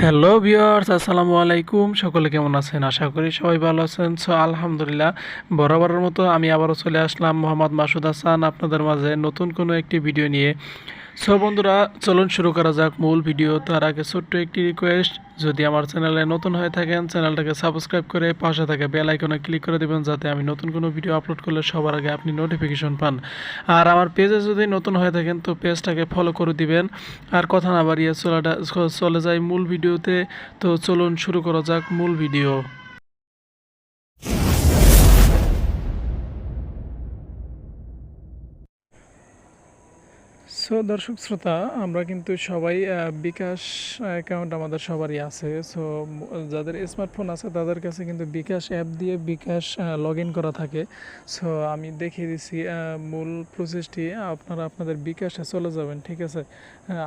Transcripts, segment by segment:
Hello viewers, আসসালামু আলাইকুম। সকলে কেমন আছেন? আশা করি সবাই ভালো আছেন। আলহামদুলিল্লাহ, বরাবরের মতো আমি আবারও চলে আসলাম মোহাম্মদ মাসুদ হাসান আপনাদের মাঝে নতুন কোনো একটি ভিডিও নিয়ে। বন্ধুরা, চলুন শুরু করা যাক মূল ভিডিও। তার আগে ছোট্ট একটি রিকোয়েস্ট, যদি আমার চ্যানেলে নতুন হয়ে থাকেন চ্যানেলটাকে সাবস্ক্রাইব করে পাশে থাকা বেল আইকনে ক্লিক করে দেবেন, যাতে আমি নতুন কোনো ভিডিও আপলোড করলে সবার আগে আপনি নোটিফিকেশন পান। আর আমার পেজে যদি নতুন হয়ে থাকেন তো পেজটাকে ফলো করে দিবেন। আর কথা না বাড়িয়ে চলে যাই মূল ভিডিওতে। তো চলুন শুরু করা যাক মূল ভিডিও। দর্শক শ্রোতা, আমরা কিন্তু সবাই বিকাশ অ্যাকাউন্ট আমাদের সবারই আছে। যাদের স্মার্টফোন আছে তাদের কাছে কিন্তু বিকাশ অ্যাপ দিয়ে বিকাশ লগ ইন করা থাকে। আমি দেখিয়ে দিচ্ছি মূল প্রসেসটি। আপনারা আপনাদের বিকাশে চলে যাবেন, ঠিক আছে।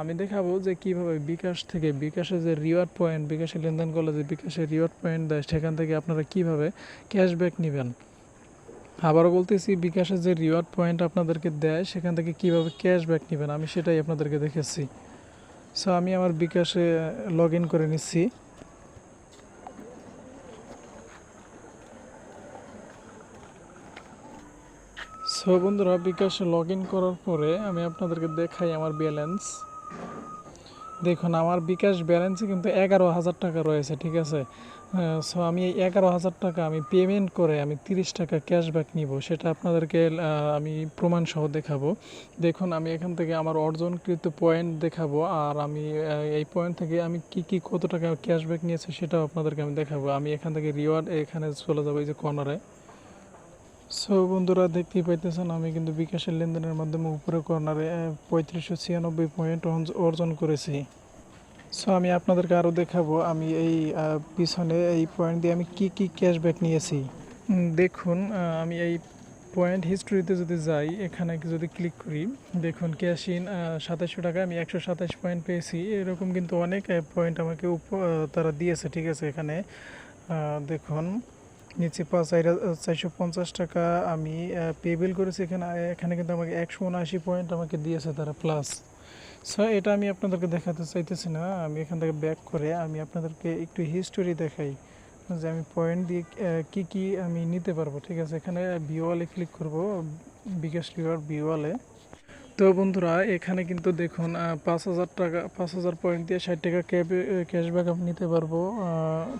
আমি দেখাবো যে কিভাবে বিকাশ থেকে বিকাশে যে রিওয়ার্ড পয়েন্ট, বিকাশে লেনদেন করলে যে বিকাশে রিওয়ার্ড পয়েন্ট দেয়, সেখান থেকে আপনারা কিভাবে ক্যাশব্যাক নেবেন। আবারও বলতেছি, বিকাশের যে রিওয়ার্ড পয়েন্ট আপনাদেরকে দেয় সেখান থেকে কিভাবে ক্যাশব্যাক নেবেন আমি সেটাই আপনাদেরকে দেখেছি। আমি আমার বিকাশে লগ ইন করে নিচ্ছি। বন্ধুরা, বিকাশে লগ ইন করার পরে আমি আপনাদেরকে দেখাই আমার ব্যালেন্স। দেখুন, আমার বিকাশ ব্যালেন্সে কিন্তু 11,000 টাকা রয়েছে, ঠিক আছে। আমি এই 11,000 টাকা আমি পেমেন্ট করে আমি 30 টাকা ক্যাশব্যাক নিব, সেটা আপনাদেরকে আমি প্রমাণ সহ দেখাবো। দেখুন, আমি এখান থেকে আমার অর্জনকৃত পয়েন্ট দেখাবো, আর আমি এই পয়েন্ট থেকে আমি কি কত টাকা ক্যাশব্যাক নিয়েছে সেটাও আপনাদেরকে আমি দেখাবো। আমি এখান থেকে রিওয়ার্ড এখানে চলে যাবো, এই যে কর্নারে। বন্ধুরা, দেখতেই পাইতেছেন আমি কিন্তু বিকাশের লেনদেনের মাধ্যমে উপরে কর্নারে 3596 পয়েন্ট অর্জন করেছি। আমি আপনাদেরকে আরও দেখাবো আমি এই পিছনে এই পয়েন্ট দিয়ে আমি কি ক্যাশব্যাক নিয়েছি। দেখুন, আমি এই পয়েন্ট হিস্ট্রিতে যদি যাই, এখানে যদি ক্লিক করি, দেখুন ক্যাশ ইন 2700 টাকা আমি 127 পয়েন্ট পেয়েছি। এরকম কিন্তু অনেক পয়েন্ট আমাকে তারা দিয়েছে, ঠিক আছে। এখানে দেখুন নিচে 450 টাকা আমি পেবিল করেছি। এখানে কিন্তু আমাকে 179 পয়েন্ট আমাকে দিয়েছে তারা প্লাস। এটা আমি আপনাদেরকে দেখাতে চাইতেছি না। আমি এখান থেকে ব্যাক করে আমি আপনাদেরকে একটু হিস্টোরি দেখাই যে আমি পয়েন্ট দিয়ে কি আমি নিতে পারবো, ঠিক আছে। এখানে ভিওয়ালে ক্লিক করব, বিকাশ রিওয়ার্ড ভিওয়ালে। বন্ধুরা, এখানে কিন্তু দেখুন 5,000 টাকা, 5,000 পয়েন্ট দিয়ে 60 টাকা ক্যাশব্যাক আমি নিতে পারবো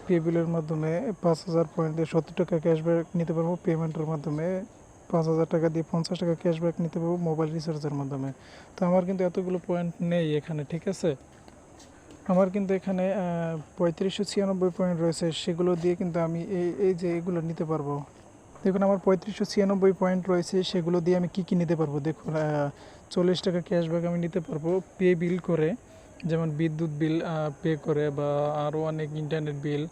পেবিলের মাধ্যমে। 5,000 পয়েন্ট দিয়ে 70 টাকা ক্যাশব্যাক নিতে পারবো পেমেন্টের মাধ্যমে। 5,000 টাকা দিয়ে 50 টাকা ক্যাশব্যাক নিতে পারবো মোবাইল রিচার্জের মাধ্যমে। তো আমার কিন্তু এতগুলো পয়েন্ট নেই এখানে, ঠিক আছে। আমার কিন্তু এখানে 3596 পয়েন্ট রয়েছে, সেগুলো দিয়ে কিন্তু আমি এই যে এগুলো নিতে পারবো। দেখুন, আমার 3596 পয়েন্ট রয়েছে, সেগুলো দিয়ে আমি কি নিতে পারবো। দেখুন, 40 টাকা ক্যাশব্যাক আমি নিতে পারবো পে বিল করে, যেমন বিদ্যুৎ বিল পে করে, বা আরও অনেক ইন্টারনেট বিল,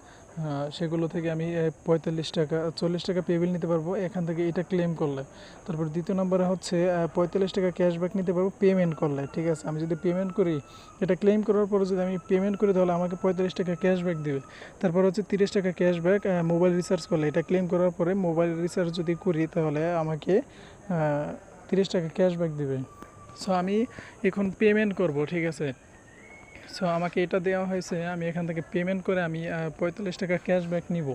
সেগুলো থেকে আমি 40 টাকা পে বিল নিতে পারবো এখান থেকে, এটা ক্লেম করলে। তারপর দ্বিতীয় নম্বরে হচ্ছে 45 টাকা ক্যাশব্যাক নিতে পারবো পেমেন্ট করলে, ঠিক আছে। আমি যদি পেমেন্ট করি, এটা ক্লেম করার পরে যদি আমি পেমেন্ট করি তাহলে আমাকে 45 টাকা ক্যাশব্যাক দেবে। তারপর হচ্ছে 30 টাকা ক্যাশব্যাক মোবাইল রিচার্জ করলে, এটা ক্লেম করার পরে মোবাইল রিচার্জ যদি করি তাহলে আমাকে 30 টাকা ক্যাশব্যাক দেবে। আমি এখন পেমেন্ট করব, ঠিক আছে। আমাকে এটা দেওয়া হয়েছে, আমি এখান থেকে পেমেন্ট করে আমি 45 টাকা ক্যাশব্যাক নিব,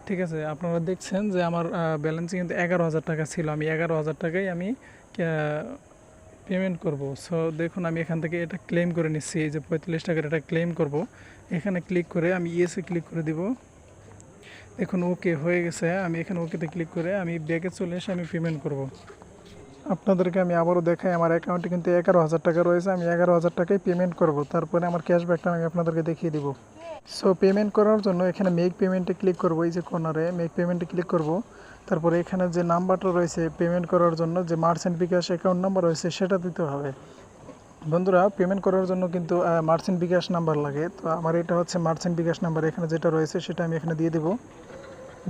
ঠিক আছে। আপনারা দেখছেন যে আমার ব্যালেন্সে কিন্তু 11,000 টাকা ছিল, আমি 11,000 টাকাই আমি পেমেন্ট করব। দেখুন, আমি এখান থেকে এটা ক্লেম করে নিচ্ছি, এই যে 45 টাকার এটা ক্লেম করব। এখানে ক্লিক করে আমি ইয়েসে ক্লিক করে দিব। দেখুন, ওকে হয়ে গেছে। আমি এখানে ওকেতে ক্লিক করে আমি ব্যাগে চলে এসে আমি পেমেন্ট করব। আপনাদেরকে আমি আবারও দেখাই, আমার অ্যাকাউন্টে কিন্তু 11,000 টাকা রয়েছে, আমি 11,000 টাকাই পেমেন্ট করব। তারপরে আমার ক্যাশব্যাকটা আমি আপনাদেরকে দেখিয়ে দিব। পেমেন্ট করার জন্য এখানে মেক পেমেন্টে ক্লিক করব, এই যে কর্নারে মেক পেমেন্টে ক্লিক করব। তারপরে এখানে যে নাম্বারটা রয়েছে পেমেন্ট করার জন্য, যে মার্চেন্ট বিকাশ অ্যাকাউন্ট নাম্বার রয়েছে সেটা দিতে হবে। বন্ধুরা, পেমেন্ট করার জন্য কিন্তু মার্চেন্ট বিকাশ নাম্বার লাগে। তো আমার এটা হচ্ছে মার্চেন্ট বিকাশ নাম্বার, এখানে যেটা রয়েছে সেটা আমি এখানে দিয়ে দেবো।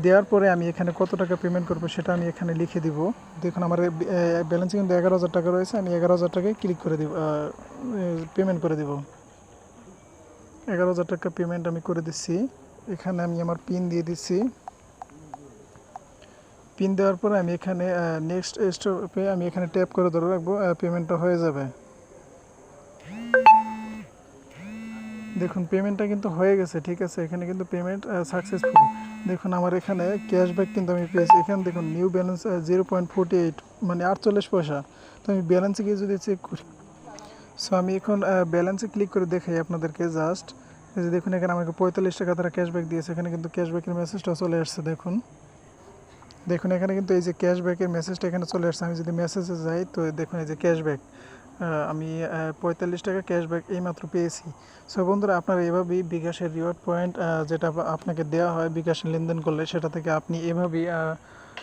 দেওয়ার পরে আমি এখানে কত টাকা পেমেন্ট করবো সেটা আমি এখানে লিখে দিব। দেখুন, আমার ব্যালেন্সে কিন্তু 11,000 টাকা রয়েছে, আমি 11,000 টাকায় ক্লিক করে দিব, পেমেন্ট করে দিব। 11,000 টাকা পেমেন্ট আমি করে দিচ্ছি। এখানে আমি আমার পিন দিয়ে দিচ্ছি। পিন দেওয়ার পরে আমি এখানে নেক্সট স্টেপে আমি এখানে ট্যাপ করে ধরে রাখবো, পেমেন্টটা হয়ে যাবে। দেখুন পেমেন্টটা কিন্তু হয়ে গেছে, ঠিক আছে, এখানে কিন্তু পেমেন্ট সাকসেসফুল। দেখুন আমার এখানে ক্যাশব্যাক কিন্তু আমি পেয়েছি। এখানে দেখুন নিউ ব্যালেন্স 0.48 মানে 48 পয়সা। তো আমি ব্যালেন্সে গিয়ে যদি চেক করি, সো আমি এখন ব্যালেন্সে ক্লিক করে দেখাই আপনাদেরকে জাস্ট। এই যে দেখুন এখানে আমাকে 45 টাকা তারা ক্যাশব্যাক দিয়েছে। এখানে কিন্তু ক্যাশব্যাকের মেসেজটা চলে আসছে। দেখুন দেখুন এখানে কিন্তু এই যে ক্যাশব্যাকের মেসেজটা এখানে চলে আসছে। আমি যদি মেসেজে যাই তো দেখুন এই যে ক্যাশব্যাক, আমি 45 টাকা ক্যাশব্যাক এইমাত্র পেয়েছি। সো বন্ধুরা, আপনারা এভাবেই বিকাশের রিওয়ার্ড পয়েন্ট যেটা আপনাকে দেওয়া হয় বিকাশের লেনদেন করলে, সেটা থেকে আপনি এভাবেই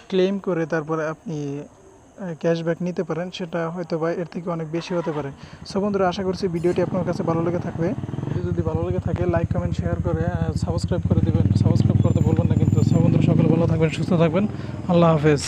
ক্লেম করে তারপরে আপনি ক্যাশব্যাক নিতে পারেন। সেটা হয়তো বা এর থেকে অনেক বেশি হতে পারে। সো বন্ধুরা, আশা করছি ভিডিওটি আপনার কাছে ভালো লেগে থাকবে। যদি ভালো লেগে থাকে লাইক কমেন্ট শেয়ার করে সাবস্ক্রাইব করে দেবেন। সাবস্ক্রাইব করতে ভুলবেন না কিন্তু। সো বন্ধুরা, সকলে ভালো থাকবেন, সুস্থ থাকবেন। আল্লাহ হাফেজ।